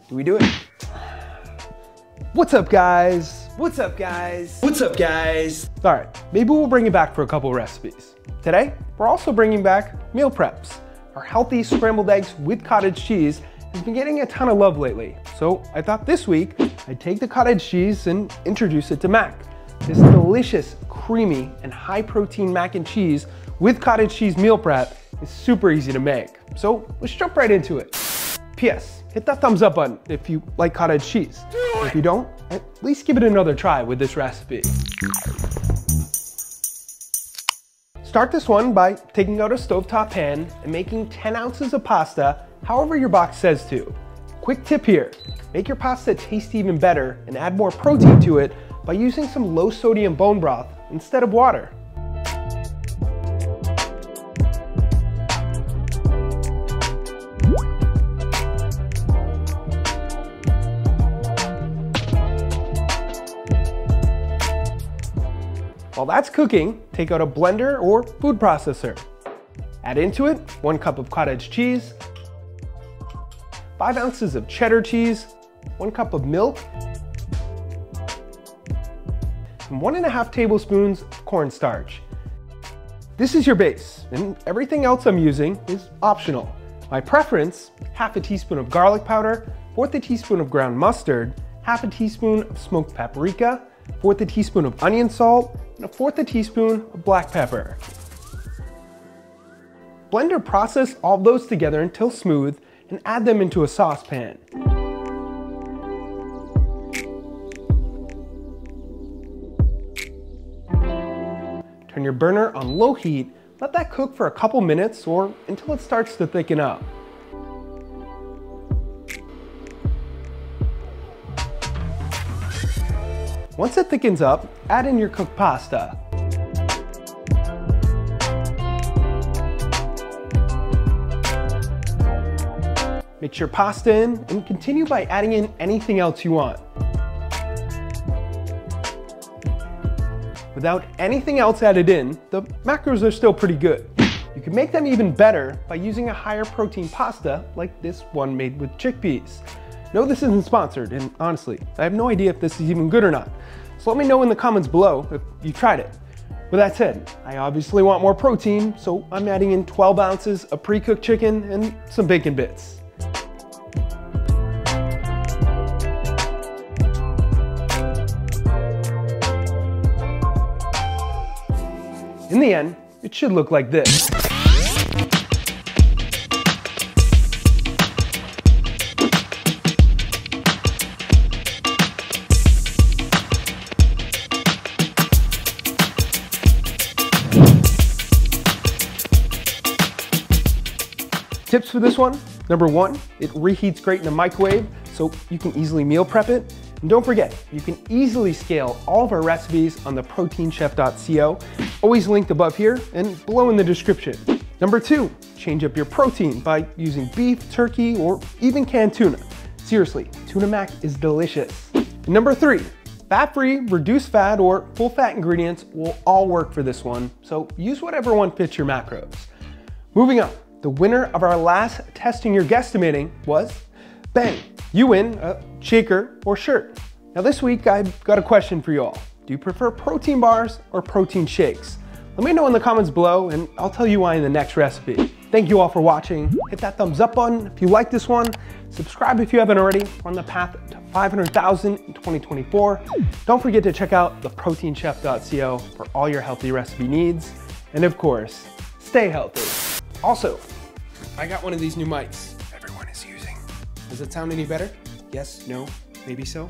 Do we do it? What's up, guys? What's up, guys? What's up, guys? All right, maybe we'll bring it back for a couple recipes. Today, we're also bringing back meal preps. Our healthy scrambled eggs with cottage cheese has been getting a ton of love lately. So I thought this week, I'd take the cottage cheese and introduce it to mac. This delicious, creamy, and high protein mac and cheese with cottage cheese meal prep is super easy to make. So let's jump right into it. P.S. Hit that thumbs up button if you like cottage cheese. If you don't, at least give it another try with this recipe. Start this one by taking out a stovetop pan and making 10 ounces of pasta however your box says to. Quick tip here, make your pasta taste even better and add more protein to it by using some low sodium bone broth instead of water. While that's cooking, take out a blender or food processor. Add into it 1 cup of cottage cheese, 5 ounces of cheddar cheese, 1 cup of milk, and 1.5 tablespoons of cornstarch. This is your base, and everything else I'm using is optional. My preference, 1/2 teaspoon of garlic powder, 1/4 teaspoon of ground mustard, 1/2 teaspoon of smoked paprika, 1/4 teaspoon of onion salt, and 1/4 teaspoon of black pepper. Blend or process all those together until smooth and add them into a saucepan. Turn your burner on low heat, let that cook for a couple minutes or until it starts to thicken up. Once it thickens up, add in your cooked pasta. Mix your pasta in and continue by adding in anything else you want. Without anything else added in, the macros are still pretty good. You can make them even better by using a higher protein pasta like this one made with chickpeas. No, this isn't sponsored, and honestly, I have no idea if this is even good or not. So let me know in the comments below if you tried it. With that said, I obviously want more protein, so I'm adding in 12 ounces of pre-cooked chicken and some bacon bits. In the end, it should look like this. Tips for this one, number 1, it reheats great in the microwave, so you can easily meal prep it. And don't forget, you can easily scale all of our recipes on the proteinchef.co, always linked above here and below in the description. Number 2, change up your protein by using beef, turkey, or even canned tuna. Seriously, tuna mac is delicious. And number 3, fat-free, reduced fat, or full fat ingredients will all work for this one, so use whatever one fits your macros. Moving on, the winner of our last Testing Your Guesstimating was, bang, you win a shaker or shirt. Now this week, I've got a question for you all. Do you prefer protein bars or protein shakes? Let me know in the comments below and I'll tell you why in the next recipe. Thank you all for watching. Hit that thumbs up button if you like this one. Subscribe if you haven't already. We're on the path to 500,000 in 2024. Don't forget to check out theproteinchef.co for all your healthy recipe needs. And of course, stay healthy. Also, I got one of these new mics everyone is using. Does it sound any better? Yes, no, maybe so?